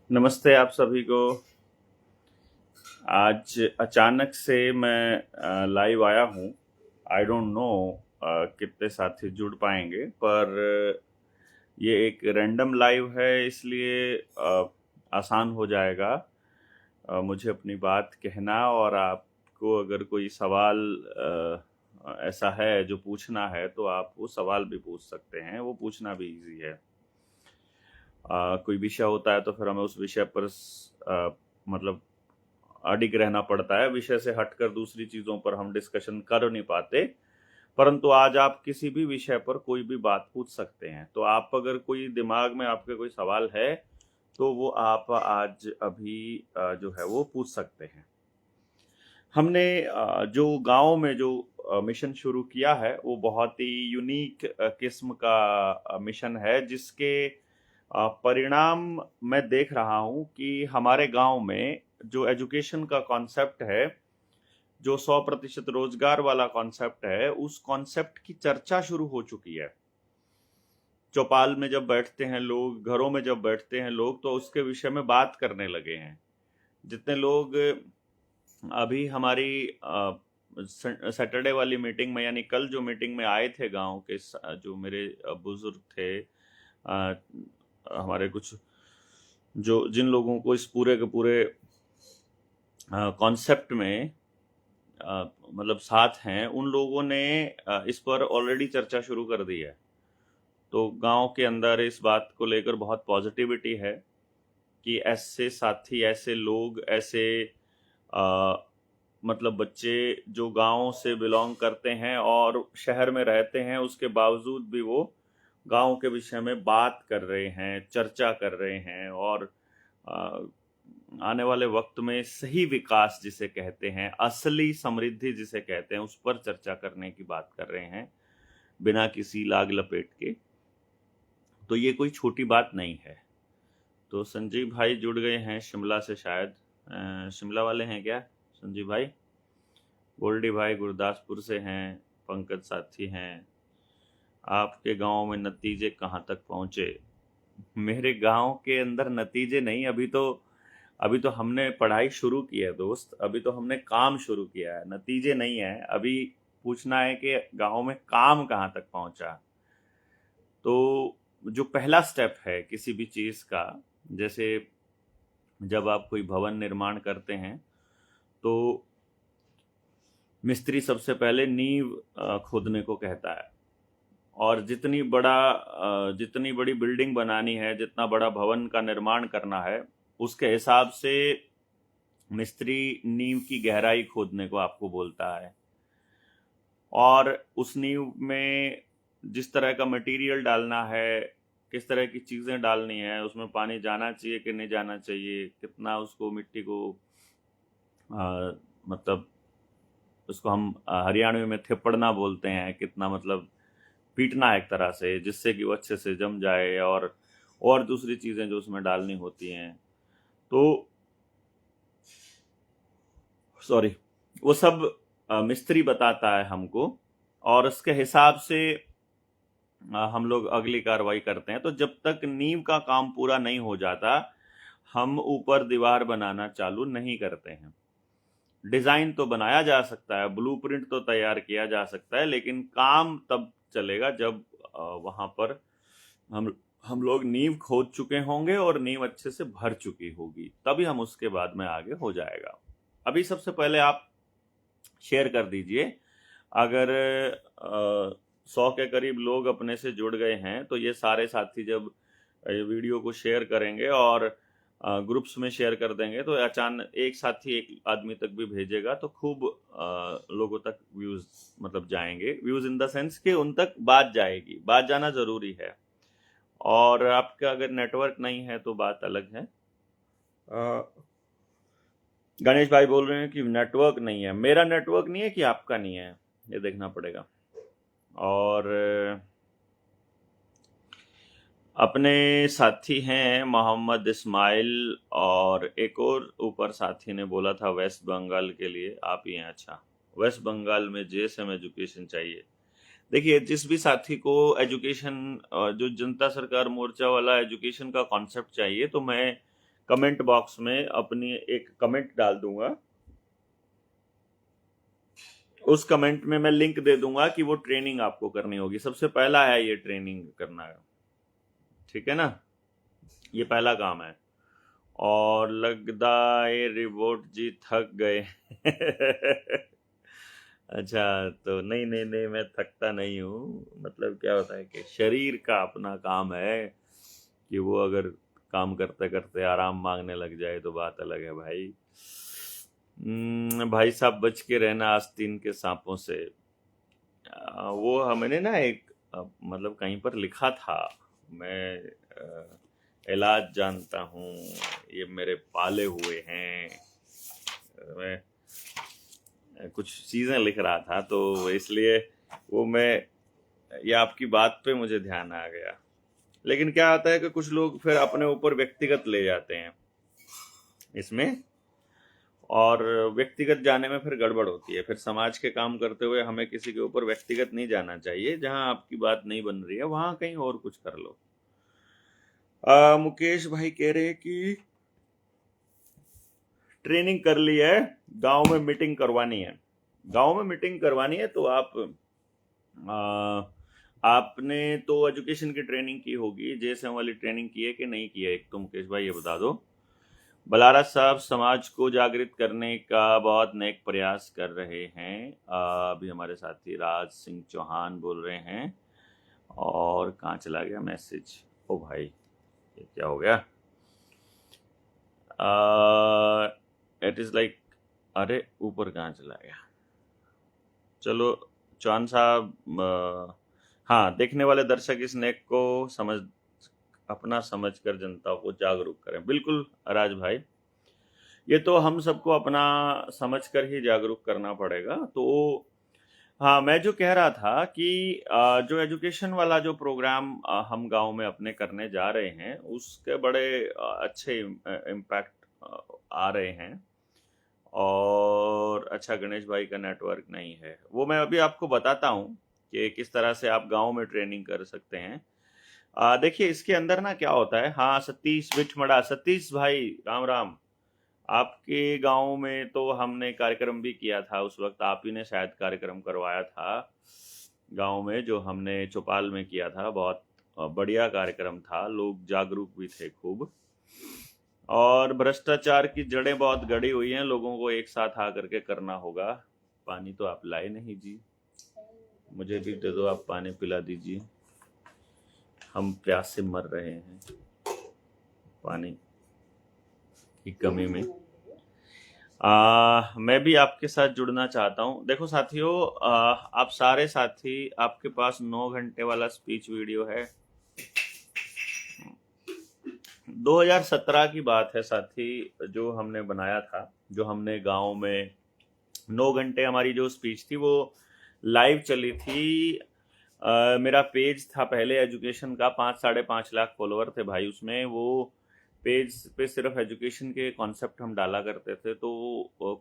नमस्ते आप सभी को। आज अचानक से मैं लाइव आया हूँ। आई डोंट नो कितने साथी जुड़ पाएंगे, पर ये एक रैंडम लाइव है, इसलिए आसान हो जाएगा मुझे अपनी बात कहना। और आपको अगर कोई सवाल ऐसा है जो पूछना है, तो आप वो सवाल भी पूछ सकते हैं। वो पूछना भी इजी है। कोई विषय होता है तो फिर हमें उस विषय पर मतलब अडिग रहना पड़ता है। विषय से हटकर दूसरी चीजों पर हम डिस्कशन कर नहीं पाते। परंतु आज आप किसी भी विषय पर कोई भी बात पूछ सकते हैं। तो आप अगर कोई दिमाग में आपके कोई सवाल है, तो वो आप आज अभी जो है वो पूछ सकते हैं। हमने जो गांव में जो मिशन शुरू किया है, वो बहुत ही यूनिक किस्म का मिशन है, जिसके परिणाम मैं देख रहा हूं कि हमारे गांव में जो एजुकेशन का कॉन्सेप्ट है, जो 100% रोजगार वाला कॉन्सेप्ट है, उस कॉन्सेप्ट की चर्चा शुरू हो चुकी है। चौपाल में जब बैठते हैं लोग, घरों में जब बैठते हैं लोग, तो उसके विषय में बात करने लगे हैं। जितने लोग अभी हमारी सैटरडे वाली मीटिंग में, यानी कल जो मीटिंग में आए थे गांव के जो मेरे बुजुर्ग थे, हमारे कुछ जो जिन लोगों को इस पूरे के पूरे कॉन्सेप्ट में मतलब साथ हैं, उन लोगों ने इस पर ऑलरेडी चर्चा शुरू कर दी है। तो गांव के अंदर इस बात को लेकर बहुत पॉजिटिविटी है कि ऐसे साथी, ऐसे लोग, ऐसे मतलब बच्चे जो गांव से बिलोंग करते हैं और शहर में रहते हैं, उसके बावजूद भी वो गांव के विषय में बात कर रहे हैं, चर्चा कर रहे हैं। और आने वाले वक्त में सही विकास जिसे कहते हैं, असली समृद्धि जिसे कहते हैं, उस पर चर्चा करने की बात कर रहे हैं, बिना किसी लाग लपेट के। तो ये कोई छोटी बात नहीं है। तो संजीव भाई जुड़ गए हैं शिमला से, शायद शिमला वाले हैं क्या संजीव भाई? गोल्डी भाई गुरदासपुर से हैं, पंकज साथी हैं। आपके गांव में नतीजे कहाँ तक पहुंचे? मेरे गांव के अंदर नतीजे नहीं, अभी तो हमने पढ़ाई शुरू की है दोस्त। अभी तो हमने काम शुरू किया है, नतीजे नहीं है। अभी पूछना है कि गांव में काम कहाँ तक पहुंचा। तो जो पहला स्टेप है किसी भी चीज का, जैसे जब आप कोई भवन निर्माण करते हैं, तो मिस्त्री सबसे पहले नींव खोदने को कहता है। और जितनी बड़ी बिल्डिंग बनानी है, जितना बड़ा भवन का निर्माण करना है, उसके हिसाब से मिस्त्री नींव की गहराई खोदने को आपको बोलता है। और उस नींव में जिस तरह का मटेरियल डालना है, किस तरह की चीज़ें डालनी है, उसमें पानी जाना चाहिए कि नहीं जाना चाहिए, कितना उसको मिट्टी को मतलब उसको हम हरियाणवी में थेपड़ना बोलते हैं, कितना मतलब पीटना है एक तरह से, जिससे कि वो अच्छे से जम जाए। और दूसरी चीज़ें जो उसमें डालनी होती हैं, तो सॉरी, वो सब मिस्त्री बताता है हमको। और उसके हिसाब से हम लोग अगली कार्रवाई करते हैं। तो जब तक नींव का काम पूरा नहीं हो जाता, हम ऊपर दीवार बनाना चालू नहीं करते हैं। डिजाइन तो बनाया जा सकता है, ब्लूप्रिंट तो तैयार किया जा सकता है, लेकिन काम तब चलेगा जब वहां पर हम लोग नींव खोद चुके होंगे और नींव अच्छे से भर चुकी होगी, तभी हम उसके बाद में आगे हो जाएगा। अभी सबसे पहले आप शेयर कर दीजिए। अगर 100 के करीब लोग अपने से जुड़ गए हैं, तो ये सारे साथी जब ये वीडियो को शेयर करेंगे और ग्रुप्स में शेयर कर देंगे, तो अचानक एक साथी एक आदमी तक भी भेजेगा, तो खूब लोगों तक व्यूज मतलब जाएंगे। व्यूज इन द सेंस कि उन तक बात जाएगी। बात जाना जरूरी है। और आपका अगर नेटवर्क नहीं है तो बात अलग है। गणेश भाई बोल रहे हैं कि नेटवर्क नहीं है। मेरा नेटवर्क नहीं है कि आपका नहीं है, ये देखना पड़ेगा। और अपने साथी हैं मोहम्मद इस्माइल, और एक और ऊपर साथी ने बोला था वेस्ट बंगाल के लिए आप ही हैं। अच्छा, वेस्ट बंगाल में जेएसएम एजुकेशन चाहिए। देखिए, जिस भी साथी को एजुकेशन, जो जनता सरकार मोर्चा वाला एजुकेशन का कॉन्सेप्ट चाहिए, तो मैं कमेंट बॉक्स में अपनी एक कमेंट डाल दूंगा। उस कमेंट में मैं लिंक दे दूंगा कि वो ट्रेनिंग आपको करनी होगी। सबसे पहला है ये ट्रेनिंग करना, ठीक है ना, ये पहला काम है। और लगदा ये रिपोर्ट जी थक गए। अच्छा, तो नहीं नहीं नहीं, मैं थकता नहीं हूँ। मतलब क्या होता है कि शरीर का अपना काम है कि वो अगर काम करते करते आराम मांगने लग जाए तो बात अलग है भाई। भाई साहब बच के रहना आस्तीन के सांपों से। वो हमने ना एक मतलब कहीं पर लिखा था। मैं इलाज जानता हूँ, ये मेरे पाले हुए हैं। मैं कुछ चीज़ें लिख रहा था तो इसलिए वो मैं, ये आपकी बात पे मुझे ध्यान आ गया। लेकिन क्या आता है कि कुछ लोग फिर अपने ऊपर व्यक्तिगत ले जाते हैं इसमें, और व्यक्तिगत जाने में फिर गड़बड़ होती है। फिर समाज के काम करते हुए हमें किसी के ऊपर व्यक्तिगत नहीं जाना चाहिए। जहां आपकी बात नहीं बन रही है वहां कहीं और कुछ कर लो। मुकेश भाई कह रहे हैं कि ट्रेनिंग कर ली है, गांव में मीटिंग करवानी है। गांव में मीटिंग करवानी है तो आपने तो एजुकेशन की ट्रेनिंग की होगी, जेएसएम वाली ट्रेनिंग की है कि नहीं की है? एक तो मुकेश भाई ये बता दो। बलारा साहब समाज को जागृत करने का बहुत नेक प्रयास कर रहे हैं। अभी हमारे साथी राज सिंह चौहान बोल रहे हैं। और कहाँ चला गया मैसेज? ओ भाई, ये क्या हो गया? इट इज़ लाइक, अरे ऊपर कहाँ चला गया? चलो चौहान साहब, हाँ, देखने वाले दर्शक इस नेक को अपना समझकर जनता को जागरूक करें। बिल्कुल राज भाई, ये तो हम सबको अपना समझकर ही जागरूक करना पड़ेगा। तो हाँ, मैं जो कह रहा था कि जो एजुकेशन वाला जो प्रोग्राम हम गांव में अपने करने जा रहे हैं उसके बड़े अच्छे इम्पैक्ट आ रहे हैं। और अच्छा, गणेश भाई का नेटवर्क नहीं है, वो मैं अभी आपको बताता हूँ कि किस तरह से आप गांव में ट्रेनिंग कर सकते हैं। देखिए इसके अंदर ना क्या होता है। हाँ, सतीश बिठमड़ा, सतीश भाई राम राम। आपके गांव में तो हमने कार्यक्रम भी किया था, उस वक्त आप ही ने शायद कार्यक्रम करवाया था गांव में, जो हमने चौपाल में किया था। बहुत बढ़िया कार्यक्रम था, लोग जागरूक भी थे खूब। और भ्रष्टाचार की जड़ें बहुत गड़ी हुई हैं, लोगों को एक साथ आकर के करना होगा। पानी तो आप लाए नहीं जी, मुझे भी दे दो, आप पानी पिला दीजिए, हम प्यास से मर रहे हैं पानी की कमी में। मैं भी आपके साथ जुड़ना चाहता हूँ। देखो साथियों, आप सारे साथी, आपके पास 9 घंटे वाला स्पीच वीडियो है। 2017 की बात है साथी, जो हमने बनाया था, जो हमने गांव में 9 घंटे हमारी जो स्पीच थी वो लाइव चली थी। मेरा पेज था पहले एजुकेशन का, 5-5.5 लाख फॉलोअर थे भाई उसमें। वो पेज पे सिर्फ एजुकेशन के कॉन्सेप्ट हम डाला करते थे। तो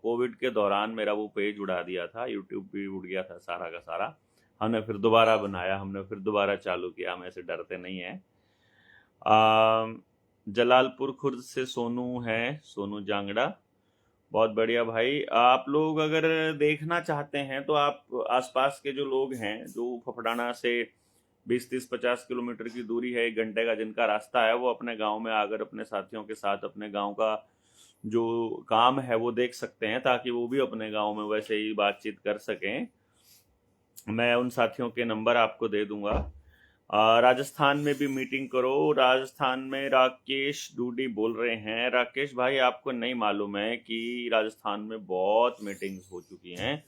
कोविड के दौरान मेरा वो पेज उड़ा दिया था, यूट्यूब भी उड़ गया था सारा का सारा। हमने फिर दोबारा बनाया, हमने फिर दोबारा चालू किया, हम ऐसे डरते नहीं हैं। जलालपुर खुर्द से सोनू है, सोनू जांगड़ा, बहुत बढ़िया भाई। आप लोग अगर देखना चाहते हैं तो आप आसपास के जो लोग हैं, जो फफड़ाना से 20-30-50 किलोमीटर की दूरी है, 1 घंटे का जिनका रास्ता है, वो अपने गांव में आकर अपने साथियों के साथ अपने गांव का जो काम है वो देख सकते हैं, ताकि वो भी अपने गांव में वैसे ही बातचीत कर सकें। मैं उन साथियों के नंबर आपको दे दूंगा। राजस्थान में भी मीटिंग करो। राजस्थान में राकेश डूडी बोल रहे हैं। राकेश भाई, आपको नहीं मालूम है कि राजस्थान में बहुत मीटिंग्स हो चुकी हैं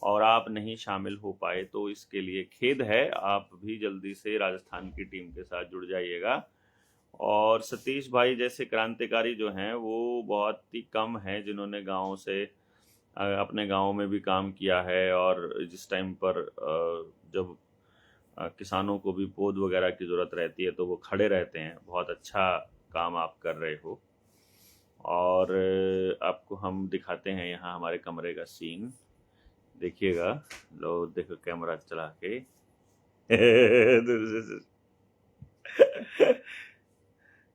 और आप नहीं शामिल हो पाए, तो इसके लिए खेद है। आप भी जल्दी से राजस्थान की टीम के साथ जुड़ जाइएगा। और सतीश भाई जैसे क्रांतिकारी जो हैं वो बहुत ही कम हैं जिन्होंने गाँव से अपने गाँव में भी काम किया है। और जिस टाइम पर जब किसानों को भी पौध वगैरह की ज़रूरत रहती है तो वो खड़े रहते हैं। बहुत अच्छा काम आप कर रहे हो। और आपको हम दिखाते हैं यहाँ हमारे कमरे का सीन, देखिएगा। लो देखो कैमरा चला के।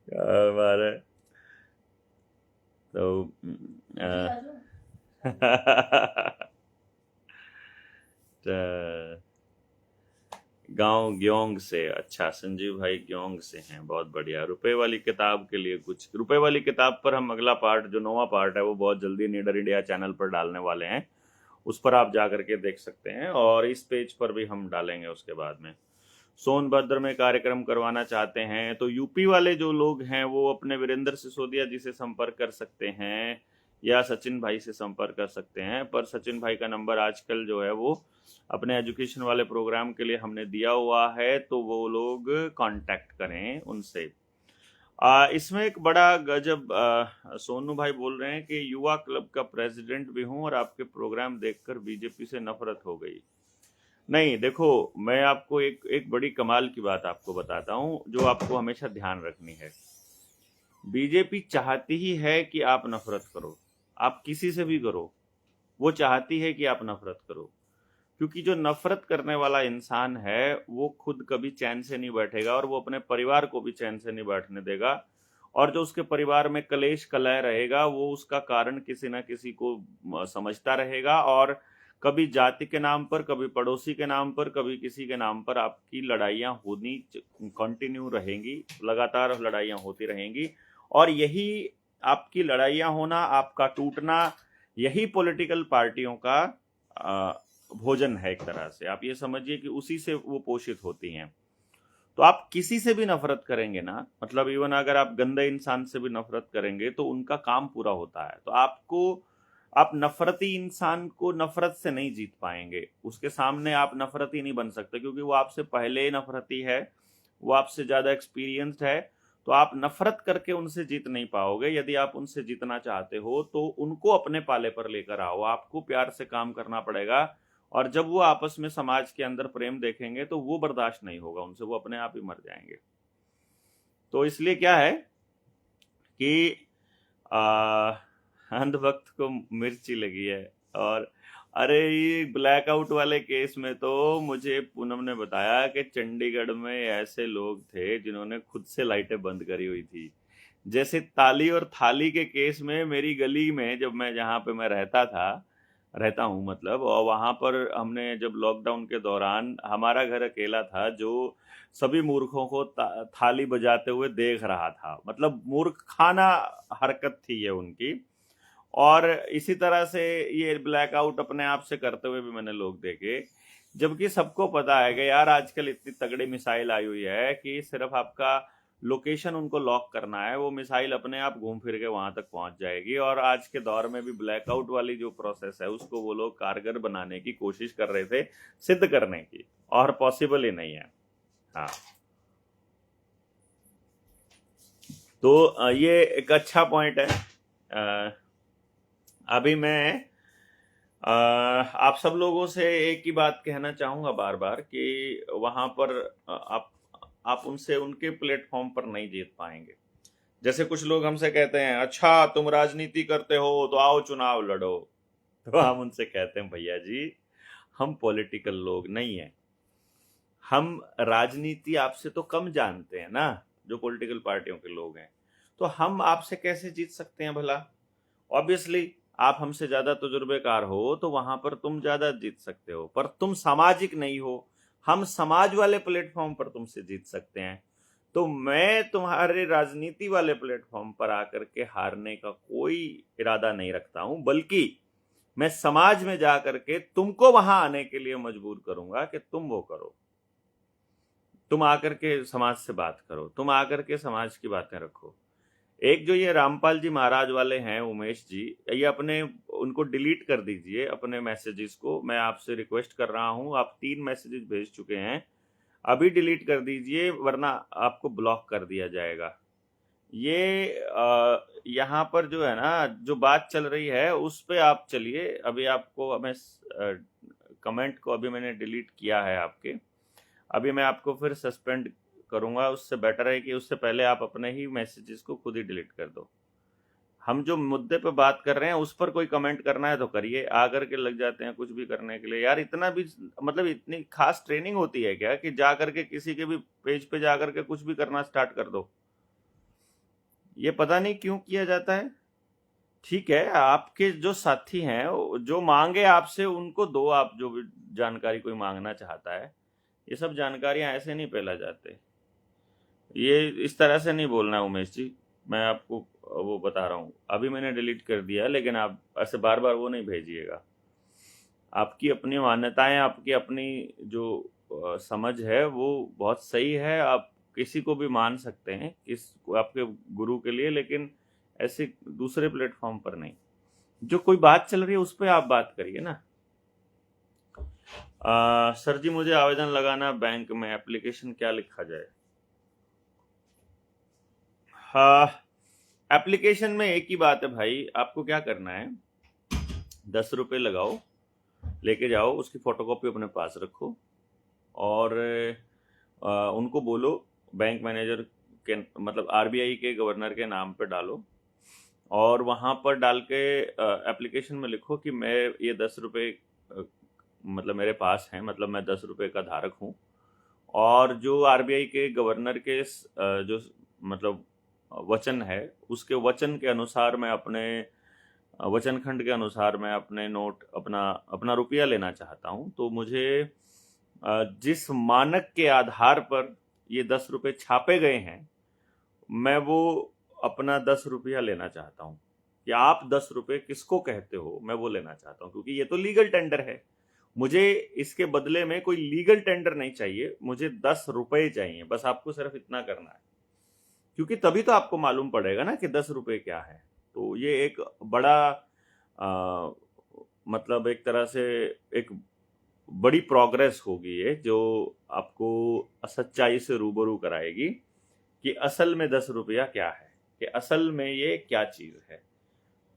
हमारे तो गांव ग्योंग से, अच्छा संजीव भाई ग्योंग से हैं, बहुत बढ़िया। रुपए वाली किताब के लिए कुछ, रुपए वाली किताब पर हम अगला पार्ट जो 9वां पार्ट है वो बहुत जल्दी नीडर इंडिया चैनल पर डालने वाले हैं, उस पर आप जा करके देख सकते हैं, और इस पेज पर भी हम डालेंगे उसके बाद में। सोनभद्र में कार्यक्रम करवाना चाहते हैं तो यूपी वाले जो लोग हैं वो अपने वीरेंद्र सिसोदिया जी से संपर्क कर सकते हैं या सचिन भाई से संपर्क कर सकते हैं, पर सचिन भाई का नंबर आजकल जो है वो अपने एजुकेशन वाले प्रोग्राम के लिए हमने दिया हुआ है, तो वो लोग कांटेक्ट करें उनसे। इसमें एक बड़ा गजब, सोनू भाई बोल रहे हैं कि युवा क्लब का प्रेसिडेंट भी हूं और आपके प्रोग्राम देखकर बीजेपी से नफरत हो गई। नहीं देखो, मैं आपको एक एक बड़ी कमाल की बात आपको बताता हूं जो आपको हमेशा ध्यान रखनी है। बीजेपी चाहती ही है कि आप नफरत करो, आप किसी से भी करो, वो चाहती है कि आप नफरत करो, क्योंकि जो नफरत करने वाला इंसान है वो खुद कभी चैन से नहीं बैठेगा और वो अपने परिवार को भी चैन से नहीं बैठने देगा, और जो उसके परिवार में कलेश कलह रहेगा वो उसका कारण किसी ना किसी को समझता रहेगा, और कभी जाति के नाम पर, कभी पड़ोसी के नाम पर, कभी किसी के नाम पर आपकी लड़ाइयाँ होनी कंटिन्यू रहेंगी, लगातार लड़ाइयाँ होती रहेंगी, और यही आपकी लड़ाइयाँ होना, आपका टूटना, यही पॉलिटिकल पार्टियों का भोजन है। एक तरह से आप ये समझिए कि उसी से वो पोषित होती हैं। तो आप किसी से भी नफरत करेंगे ना, मतलब इवन अगर आप गंदे इंसान से भी नफरत करेंगे तो उनका काम पूरा होता है। तो आप नफरती इंसान को नफरत से नहीं जीत पाएंगे, उसके सामने आप नफरती नहीं बन सकते, क्योंकि वो आपसे पहले नफरती है, वो आपसे ज्यादा एक्सपीरियंस्ड है, तो आप नफरत करके उनसे जीत नहीं पाओगे। यदि आप उनसे जीतना चाहते हो तो उनको अपने पाले पर लेकर आओ, आपको प्यार से काम करना पड़ेगा, और जब वो आपस में समाज के अंदर प्रेम देखेंगे तो वो बर्दाश्त नहीं होगा उनसे, वो अपने आप ही मर जाएंगे। तो इसलिए क्या है कि अंधभक्त को मिर्ची लगी है। और अरे ये ब्लैकआउट वाले केस में तो मुझे पूनम ने बताया कि चंडीगढ़ में ऐसे लोग थे जिन्होंने खुद से लाइटें बंद करी हुई थी। जैसे ताली और थाली के केस में मेरी गली में, जब मैं जहाँ पे मैं रहता हूँ मतलब, और वहां पर हमने जब लॉकडाउन के दौरान, हमारा घर अकेला था जो सभी मूर्खों को थाली बजाते हुए देख रहा था, मतलब मूर्खाना हरकत थी ये उनकी। और इसी तरह से ये ब्लैकआउट अपने आप से करते हुए भी मैंने लोग देखे, जबकि सबको पता है कि यार आजकल इतनी तगड़ी मिसाइल आई हुई है कि सिर्फ आपका लोकेशन उनको लॉक करना है, वो मिसाइल अपने आप घूम फिर के वहां तक पहुंच जाएगी। और आज के दौर में भी ब्लैकआउट वाली जो प्रोसेस है उसको वो लोग कारगर बनाने की कोशिश कर रहे थे, सिद्ध करने की, और पॉसिबल ही नहीं है। हाँ, तो ये एक अच्छा पॉइंट है। अभी मैं आप सब लोगों से एक ही बात कहना चाहूंगा बार बार कि वहां पर आप उनसे उनके प्लेटफॉर्म पर नहीं जीत पाएंगे। जैसे कुछ लोग हमसे कहते हैं, अच्छा तुम राजनीति करते हो तो आओ चुनाव लड़ो, तो हम उनसे कहते हैं भैया जी हम पॉलिटिकल लोग नहीं हैं, हम राजनीति आपसे तो कम जानते हैं ना, जो पॉलिटिकल पार्टियों के लोग हैं, तो हम आपसे कैसे जीत सकते हैं भला। ऑब्वियसली आप हमसे ज्यादा तजुर्बेकार हो तो वहां पर तुम ज्यादा जीत सकते हो, पर तुम सामाजिक नहीं हो, हम समाज वाले प्लेटफॉर्म पर तुमसे जीत सकते हैं। तो मैं तुम्हारे राजनीति वाले प्लेटफॉर्म पर आकर के हारने का कोई इरादा नहीं रखता हूं, बल्कि मैं समाज में जाकर के तुमको वहां आने के लिए मजबूर करूंगा कि तुम वो करो, तुम आकर के समाज से बात करो, तुम आकर के समाज की बातें रखो। एक जो ये रामपाल जी महाराज वाले हैं, उमेश जी, ये अपने उनको डिलीट कर दीजिए अपने मैसेजेस को, मैं आपसे रिक्वेस्ट कर रहा हूं, आप 3 मैसेजेस भेज चुके हैं, अभी डिलीट कर दीजिए वरना आपको ब्लॉक कर दिया जाएगा। ये यहाँ पर जो है ना, जो बात चल रही है उस पे आप चलिए। अभी आपको मैं कमेंट को अभी मैंने डिलीट किया है आपके, अभी मैं आपको फिर सस्पेंड करूंगा। उससे बेटर है कि उससे पहले आप अपने ही मैसेजेस को खुद ही डिलीट कर दो। हम जो मुद्दे पे बात कर रहे हैं उस पर कोई कमेंट करना है तो करिए, आकर के लग जाते हैं कुछ भी करने के लिए। यार इतना भी मतलब इतनी खास ट्रेनिंग होती है क्या कि जा करके किसी के भी पेज पे जा करके कुछ भी करना स्टार्ट कर दो। ये पता नहीं क्यों किया जाता है। ठीक है, आपके जो साथी हैं जो मांगे आपसे उनको दो, आप जो भी जानकारी कोई मांगना चाहता है। ये सब जानकारियां ऐसे नहीं फैला जाते, ये इस तरह से नहीं बोलना है उमेश जी। मैं आपको वो बता रहा हूँ, अभी मैंने डिलीट कर दिया, लेकिन आप ऐसे बार बार वो नहीं भेजिएगा। आपकी अपनी मान्यताएं, आपकी अपनी जो समझ है वो बहुत सही है, आप किसी को भी मान सकते हैं, किस आपके गुरु के लिए, लेकिन ऐसे दूसरे प्लेटफॉर्म पर नहीं। जो कोई बात चल रही है उस पर आप बात करिए ना। सर जी मुझे आवेदन लगाना बैंक में, एप्लीकेशन क्या लिखा जाए? हाँ, एप्लीकेशन में एक ही बात है भाई, आपको क्या करना है, 10 रुपये लगाओ, लेके जाओ, उसकी फोटोकॉपी अपने पास रखो, और उनको बोलो बैंक मैनेजर के, मतलब आरबीआई के गवर्नर के नाम पे डालो, और वहाँ पर डाल के एप्लीकेशन में लिखो कि मैं ये 10 रुपये मतलब मेरे पास हैं, मतलब मैं 10 रुपये का धारक हूँ, और जो आरबीआई के गवर्नर के जो मतलब वचन है, उसके वचन के अनुसार मैं अपने वचन खंड के अनुसार मैं अपने नोट, अपना रुपया लेना चाहता हूँ। तो मुझे जिस मानक के आधार पर ये 10 रुपये छापे गए हैं, मैं वो अपना 10 रुपया लेना चाहता हूँ। कि आप 10 रुपये किसको कहते हो, मैं वो लेना चाहता हूँ, क्योंकि ये तो लीगल टेंडर है। मुझे इसके बदले में कोई लीगल टेंडर नहीं चाहिए, मुझे 10 रुपये चाहिए, बस आपको सिर्फ इतना करना है, क्योंकि तभी तो आपको मालूम पड़ेगा ना कि 10 रुपये क्या है। तो ये एक बड़ा मतलब एक तरह से एक बड़ी प्रोग्रेस होगी ये, जो आपको सच्चाई से रूबरू कराएगी कि असल में 10 रुपया क्या है, कि असल में ये क्या चीज़ है।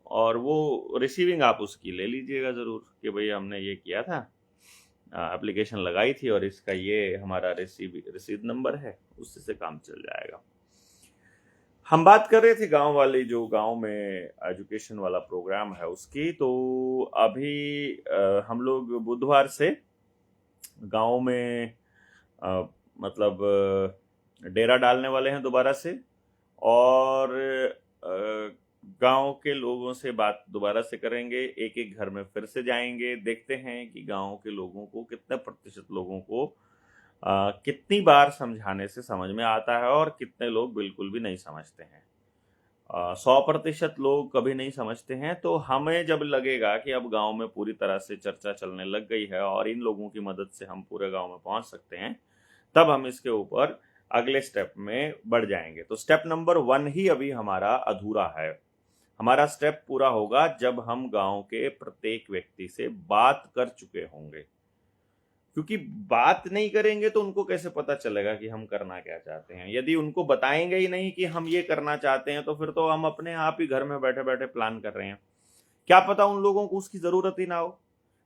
और वो रिसीविंग आप उसकी ले लीजिएगा ज़रूर कि भाई हमने ये किया था, एप्लीकेशन लगाई थी, और इसका ये हमारा रसीद नंबर है, उससे से काम चल जाएगा। हम बात कर रहे थे गांव वाली, जो गांव में एजुकेशन वाला प्रोग्राम है उसकी। तो अभी हम लोग बुधवार से गांव में मतलब डेरा डालने वाले हैं दोबारा से, और गांव के लोगों से बात दोबारा से करेंगे, एक एक घर में फिर से जाएंगे, देखते हैं कि गांव के लोगों को, कितने प्रतिशत लोगों को कितनी बार समझाने से समझ में आता है, और कितने लोग बिल्कुल भी नहीं समझते हैं। 100% लोग कभी नहीं समझते हैं। तो हमें जब लगेगा कि अब गांव में पूरी तरह से चर्चा चलने लग गई है और इन लोगों की मदद से हम पूरे गांव में पहुंच सकते हैं, तब हम इसके ऊपर अगले स्टेप में बढ़ जाएंगे। तो स्टेप नंबर 1 ही अभी हमारा अधूरा है। हमारा स्टेप पूरा होगा जब हम गांव के प्रत्येक व्यक्ति से बात कर चुके होंगे, क्योंकि बात नहीं करेंगे तो उनको कैसे पता चलेगा कि हम करना क्या चाहते हैं। यदि उनको बताएंगे ही नहीं कि हम ये करना चाहते हैं, तो फिर तो हम अपने आप ही घर में बैठे बैठे प्लान कर रहे हैं। क्या पता उन लोगों को उसकी जरूरत ही ना हो।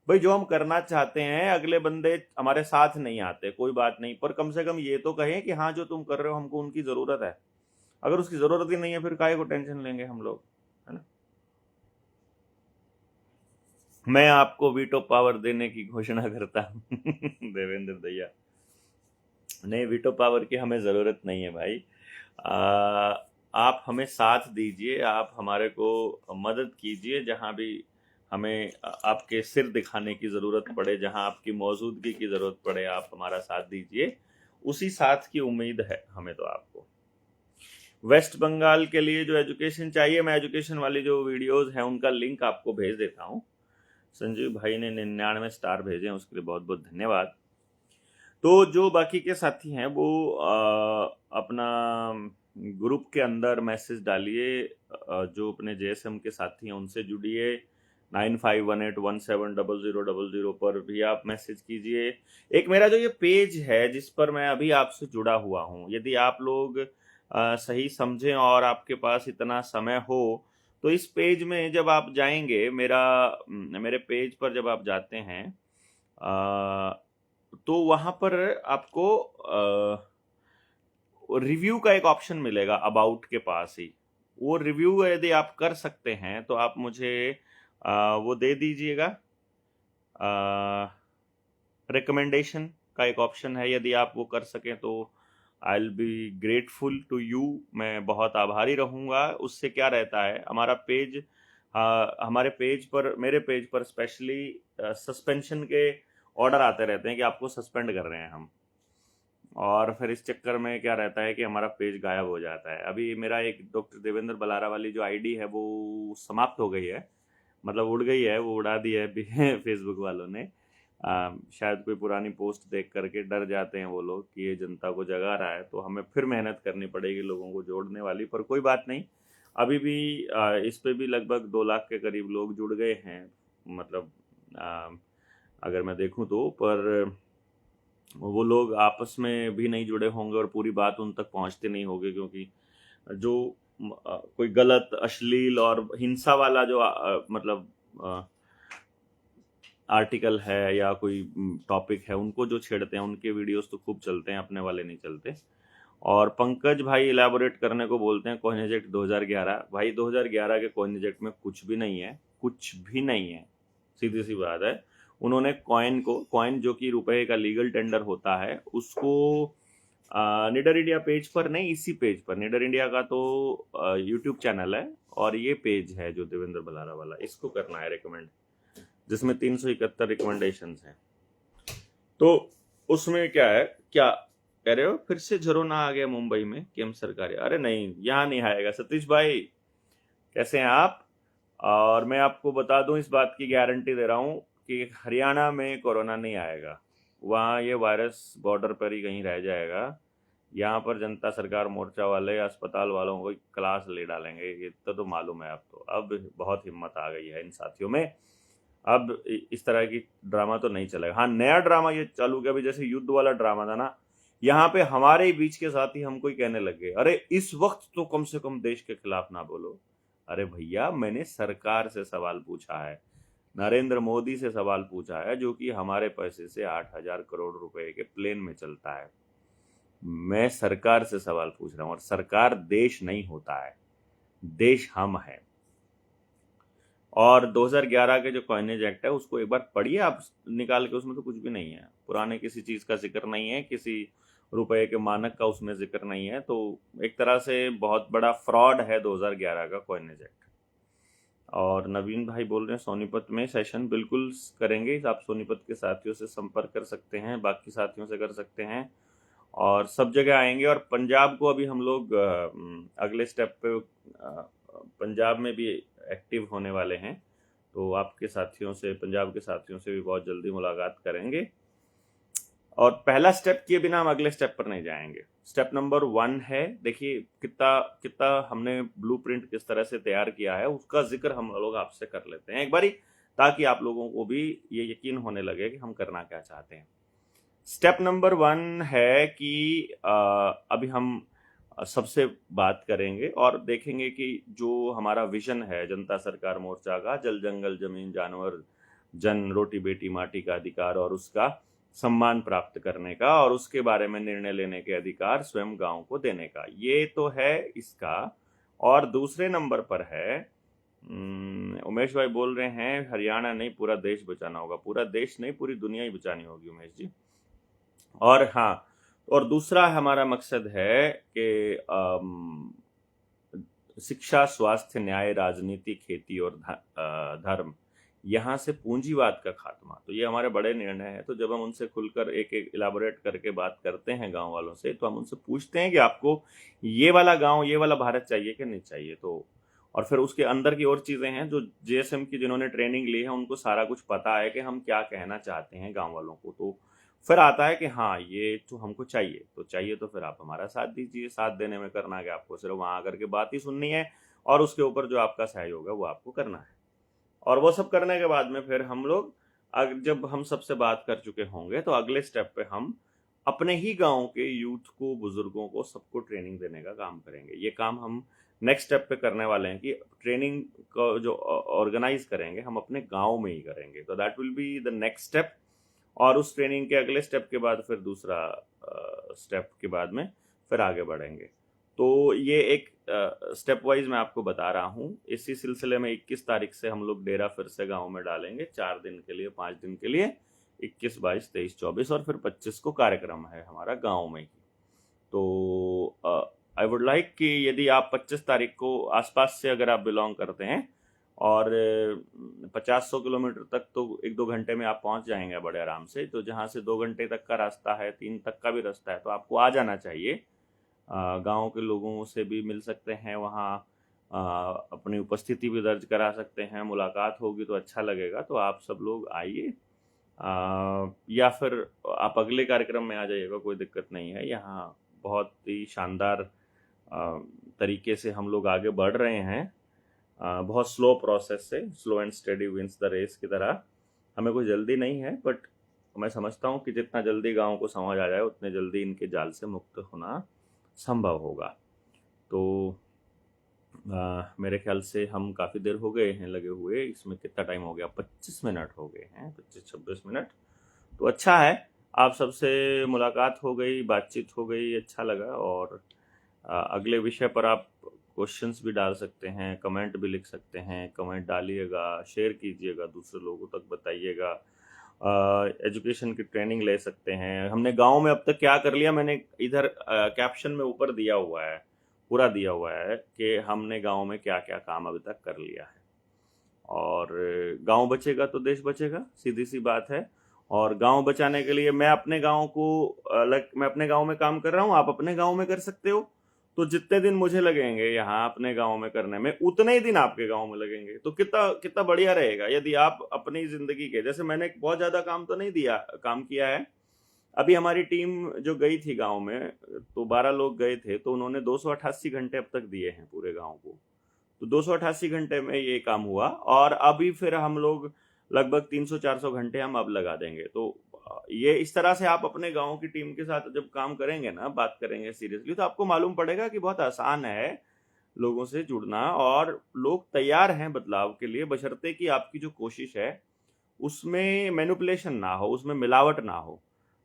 भाई जो हम करना चाहते हैं, अगले बंदे हमारे साथ नहीं आते, कोई बात नहीं, पर कम से कम ये तो कहें कि हाँ जो तुम कर रहे हो हमको उनकी जरूरत है। अगर उसकी जरूरत ही नहीं है, फिर काहे को टेंशन लेंगे हम लोग, है ना। मैं आपको वीटो पावर देने की घोषणा करता हूँ देवेंद्र भैया। नहीं, वीटो पावर की हमें ज़रूरत नहीं है भाई। आप हमें साथ दीजिए, आप हमारे को मदद कीजिए, जहाँ भी हमें आपके सिर दिखाने की ज़रूरत पड़े, जहाँ आपकी मौजूदगी की ज़रूरत पड़े, आप हमारा साथ दीजिए। उसी साथ की उम्मीद है हमें तो आपको। वेस्ट बंगाल के लिए जो एजुकेशन चाहिए, मैं एजुकेशन वाली जो वीडियोज़ हैं उनका लिंक आपको भेज देता हूँ। संजीव भाई ने 99 स्टार भेजे हैं, उसके लिए बहुत बहुत धन्यवाद। तो जो बाकी के साथी हैं वो अपना ग्रुप के अंदर मैसेज डालिए, जो अपने जेएसएम के साथी हैं उनसे जुड़िए। 9518170000 पर भी आप मैसेज कीजिए। एक मेरा जो ये पेज है जिस पर मैं अभी आपसे जुड़ा हुआ हूँ, यदि आप लोग सही समझें और आपके पास इतना समय हो, तो इस पेज में जब आप जाएंगे, मेरे पेज पर जब आप जाते हैं, तो वहाँ पर आपको रिव्यू का एक ऑप्शन मिलेगा अबाउट के पास ही। वो रिव्यू यदि आप कर सकते हैं तो आप मुझे वो दे दीजिएगा। रिकमेंडेशन का एक ऑप्शन है, यदि आप वो कर सकें तो I will be grateful to you, मैं बहुत आभारी रहूँगा। उससे क्या रहता है, हमारा पेज हमारे पेज पर, मेरे पेज पर स्पेशली सस्पेंशन के ऑर्डर आते रहते हैं कि आपको सस्पेंड कर रहे हैं हम, और फिर इस चक्कर में क्या रहता है कि हमारा पेज गायब हो जाता है। अभी मेरा एक डॉक्टर देवेंद्र बलारा वाली जो आईडी है वो समाप्त हो गई है, मतलब उड़ गई है, वो उड़ा दी है फेसबुक वालों ने। शायद कोई पुरानी पोस्ट देख करके डर जाते हैं वो लोग कि ये जनता को जगा रहा है, तो हमें फिर मेहनत करनी पड़ेगी लोगों को जोड़ने वाली, पर कोई बात नहीं। अभी भी इस पे भी लगभग 2 लाख के करीब लोग जुड़ गए हैं, मतलब अगर मैं देखूं तो, पर वो लोग आपस में भी नहीं जुड़े होंगे और पूरी बात उन तक पहुंचती नहीं होगी, क्योंकि जो कोई गलत, अश्लील और हिंसा वाला जो मतलब आर्टिकल है या कोई टॉपिक है, उनको जो छेड़ते हैं उनके वीडियोस तो खूब चलते हैं, अपने वाले नहीं चलते। और पंकज भाई इलेबोरेट करने को बोलते हैं कॉइन एजेक्ट 2011। भाई 2011 के कॉइन एजेक्ट में कुछ भी नहीं है, कुछ भी नहीं है, सीधी सी बात है। उन्होंने कॉइन जो कि रुपए का लीगल टेंडर होता है, उसको निडर इंडिया पेज पर नहीं, इसी पेज पर, निडर इंडिया का तो यूट्यूब चैनल है और ये पेज है जो देवेंद्र बलारा वाला, इसको करना है रिकमेंड, जिसमें 371 रिकमेंडेशन हैं। तो उसमें क्या है, क्या कह रहे हो, फिर से झरोना आ गया मुंबई में केम सरकार? अरे नहीं, यहाँ नहीं आएगा। सतीश भाई कैसे हैं आप? और मैं आपको बता दूं, इस बात की गारंटी दे रहा हूं कि हरियाणा में कोरोना नहीं आएगा, वहाँ ये वायरस बॉर्डर पर ही कहीं रह जाएगा। यहाँ पर जनता सरकार मोर्चा वाले अस्पताल वालों को क्लास ले डालेंगे, ये तो मालूम है। अब बहुत हिम्मत आ गई है इन साथियों में, अब इस तरह की ड्रामा तो नहीं चलेगा। हाँ, नया ड्रामा ये चालू किया, अभी जैसे युद्ध वाला ड्रामा था ना, यहाँ पे हमारे ही बीच के साथी हमको ही कहने लगे, अरे इस वक्त तो कम से कम देश के खिलाफ ना बोलो। अरे भैया, मैंने सरकार से सवाल पूछा है, नरेंद्र मोदी से सवाल पूछा है, जो कि हमारे पैसे से 8,000 करोड़ रुपए के प्लेन में चलता है। मैं सरकार से सवाल पूछ रहा हूं, और सरकार देश नहीं होता है, देश हम हैं। और 2011 के जो कॉइनेज एक्ट है उसको एक बार पढ़िए आप निकाल के, उसमें तो कुछ भी नहीं है, पुराने किसी चीज का जिक्र नहीं है, किसी रुपए के मानक का उसमें जिक्र नहीं है। तो एक तरह से बहुत बड़ा फ्रॉड है 2011 का कॉइनेज एक्ट। और नवीन भाई बोल रहे हैं सोनीपत में सेशन, बिल्कुल करेंगे। आप सोनीपत के साथियों से संपर्क कर सकते हैं, बाकी साथियों से कर सकते हैं, और सब जगह आएंगे। और पंजाब को अभी हम लोग अगले स्टेप पे पंजाब में भी एक्टिव होने वाले हैं, तो आपके साथियों से, पंजाब के साथियों से भी बहुत जल्दी मुलाकात करेंगे। और पहला स्टेप किए बिना हम अगले स्टेप पर नहीं जाएंगे। स्टेप नंबर 1 है, देखिए कितना कितना हमने ब्लूप्रिंट किस तरह से तैयार किया है, उसका जिक्र हम लोग आपसे कर लेते हैं एक बारी, ताकि आप लोगों को भी ये यकीन होने लगे कि हम करना क्या चाहते हैं। स्टेप नंबर 1 है कि अभी हम सबसे बात करेंगे और देखेंगे कि जो हमारा विजन है जनता सरकार मोर्चा का, जल जंगल जमीन जानवर जन, रोटी बेटी माटी का अधिकार और उसका सम्मान प्राप्त करने का, और उसके बारे में निर्णय लेने के अधिकार स्वयं गांव को देने का, ये तो है इसका। और दूसरे नंबर पर है, उमेश भाई बोल रहे हैं हरियाणा नहीं पूरा देश बचाना होगा। पूरा देश नहीं, पूरी दुनिया ही बचानी होगी उमेश जी। और हाँ, और दूसरा हमारा मकसद है कि शिक्षा, स्वास्थ्य, न्याय, राजनीति, खेती और धर्म, यहाँ से पूंजीवाद का खात्मा। तो ये हमारे बड़े निर्णय हैं। तो जब हम उनसे खुलकर एक एक इलाबोरेट करके बात करते हैं गांव वालों से, तो हम उनसे पूछते हैं कि आपको ये वाला गांव, ये वाला भारत चाहिए कि नहीं चाहिए। तो और फिर उसके अंदर की और चीज़ें हैं, जो जेएसएम की जिन्होंने ट्रेनिंग ली है उनको सारा कुछ पता है कि हम क्या कहना चाहते हैं गाँव वालों को। तो फिर आता है कि हाँ ये तो हमको चाहिए, तो चाहिए तो फिर आप हमारा साथ दीजिए। साथ देने में करना क्या, आपको सिर्फ वहाँ आकर के बात ही सुननी है, और उसके ऊपर जो आपका सहयोग है वो आपको करना है। और वो सब करने के बाद में फिर हम लोग, जब हम सबसे बात कर चुके होंगे, तो अगले स्टेप पे हम अपने ही गांव के यूथ को, बुजुर्गों को, सबको ट्रेनिंग देने का काम करेंगे। ये काम हम नेक्स्ट स्टेप पे करने वाले हैं कि ट्रेनिंग को जो ऑर्गेनाइज करेंगे हम अपने गांव में ही करेंगे। तो that will be the next step. और उस ट्रेनिंग के अगले स्टेप के बाद फिर दूसरा स्टेप के बाद में फिर आगे बढ़ेंगे। तो ये एक स्टेप वाइज मैं आपको बता रहा हूँ। इसी सिलसिले में 21 तारीख से हम लोग डेरा फिर से गांव में डालेंगे, 4 दिन के लिए, 5 दिन के लिए, 21, 22, 23, 24 और फिर 25 को कार्यक्रम है हमारा गांव में ही। तो आई वुड लाइक कि यदि आप 25 तारीख को आसपास से अगर आप बिलोंग करते हैं और 50-100 किलोमीटर तक तो 1-2 घंटे में आप पहुंच जाएंगे बड़े आराम से। तो जहां से 2 घंटे तक का रास्ता है, 3 तक का भी रास्ता है, तो आपको आ जाना चाहिए। गांव के लोगों से भी मिल सकते हैं वहाँ, अपनी उपस्थिति भी दर्ज करा सकते हैं, मुलाकात होगी तो अच्छा लगेगा। तो आप सब लोग आइए, या फिर आप अगले कार्यक्रम में आ जाइएगा, कोई दिक्कत नहीं है। यहाँ बहुत ही शानदार तरीके से हम लोग आगे बढ़ रहे हैं, बहुत स्लो प्रोसेस से, slow and steady wins the race की तरह। हमें कोई जल्दी नहीं है, बट मैं समझता हूँ कि जितना जल्दी गांव को समझ आ जाए उतने जल्दी इनके जाल से मुक्त होना संभव होगा। तो मेरे ख्याल से हम काफ़ी देर हो गए हैं लगे हुए इसमें। कितना टाइम हो गया? 25 मिनट हो गए हैं, 25-26 मिनट। तो अच्छा है, आप सबसे मुलाकात हो गई, बातचीत हो गई, अच्छा लगा। और अगले विषय पर आप क्वेश्चंस भी डाल सकते हैं, कमेंट भी लिख सकते हैं। कमेंट डालिएगा, शेयर कीजिएगा, दूसरे लोगों तक बताइएगा। एजुकेशन की ट्रेनिंग ले सकते हैं। हमने गांव में अब तक क्या कर लिया, मैंने इधर कैप्शन में ऊपर दिया हुआ है, पूरा दिया हुआ है कि हमने गांव में क्या क्या काम अभी तक कर लिया है। और गांव बचेगा तो देश बचेगा, सीधी सी बात है। और गांव बचाने के लिए मैं अपने गांव को मैं अपने गांव में काम कर रहा हूं, आप अपने गांव में कर सकते हो। तो जितने दिन मुझे लगेंगे यहाँ अपने गांव में करने में, उतने ही दिन आपके गांव में लगेंगे। तो कितना कितना बढ़िया रहेगा यदि आप अपनी जिंदगी के, जैसे मैंने बहुत ज्यादा काम तो नहीं दिया, काम किया है। अभी हमारी टीम जो गई थी गांव में, तो 12 लोग गए थे, तो उन्होंने 288 घंटे अब तक दिए हैं पूरे गांव को। तो 288 घंटे में ये काम हुआ, और अभी फिर हम लोग लगभग 300-400 घंटे हम अब लगा देंगे। तो ये इस तरह से आप अपने गांव की टीम के साथ जब काम करेंगे ना, बात करेंगे सीरियसली, तो आपको मालूम पड़ेगा कि बहुत आसान है लोगों से जुड़ना, और लोग तैयार हैं बदलाव के लिए, बशर्ते कि आपकी जो कोशिश है उसमें मैनिपुलेशन ना हो, उसमें मिलावट ना हो।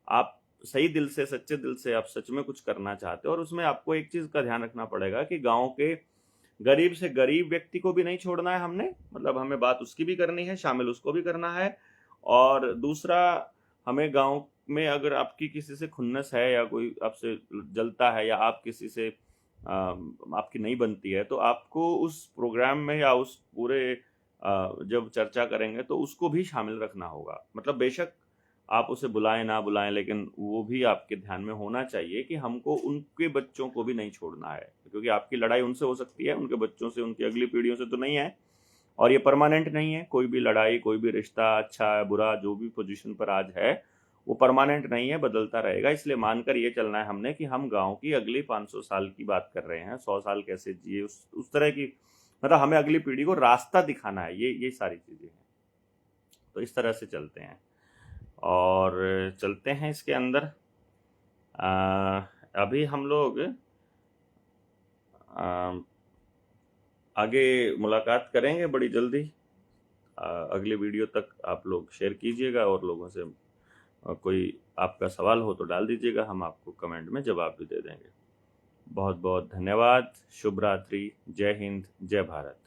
आप सही दिल से, सच्चे दिल से आप सच में कुछ करना चाहते हो। और उसमें आपको एक चीज का ध्यान रखना पड़ेगा कि गांव के गरीब से गरीब व्यक्ति को भी नहीं छोड़ना है हमने, मतलब हमें बात उसकी भी करनी है, शामिल उसको भी करना है। और दूसरा, हमें गांव में अगर आपकी किसी से खुन्नस है, या कोई आपसे जलता है, या आप किसी से आपकी नहीं बनती है, तो आपको उस प्रोग्राम में या उस पूरे जब चर्चा करेंगे तो उसको भी शामिल रखना होगा। मतलब बेशक आप उसे बुलाएं ना बुलाएं, लेकिन वो भी आपके ध्यान में होना चाहिए कि हमको उनके बच्चों को भी नहीं छोड़ना है, क्योंकि आपकी लड़ाई उनसे हो सकती है, उनके बच्चों से, उनकी अगली पीढ़ियों से तो नहीं है। और ये परमानेंट नहीं है, कोई भी लड़ाई, कोई भी रिश्ता, अच्छा है बुरा, जो भी पोजीशन पर आज है, वो परमानेंट नहीं है, बदलता रहेगा। इसलिए मानकर ये चलना है हमने कि हम गांव की अगली 500 साल की बात कर रहे हैं, 100 साल कैसे जिए, उस तरह की, मतलब हमें अगली पीढ़ी को रास्ता दिखाना है। ये सारी चीजें हैं। तो इस तरह से चलते हैं, और चलते हैं इसके अंदर। अभी हम लोग आगे मुलाकात करेंगे बड़ी जल्दी। अगले वीडियो तक आप लोग शेयर कीजिएगा, और लोगों से कोई आपका सवाल हो तो डाल दीजिएगा, हम आपको कमेंट में जवाब भी दे देंगे। बहुत बहुत धन्यवाद। शुभ रात्रि। जय हिंद, जय भारत।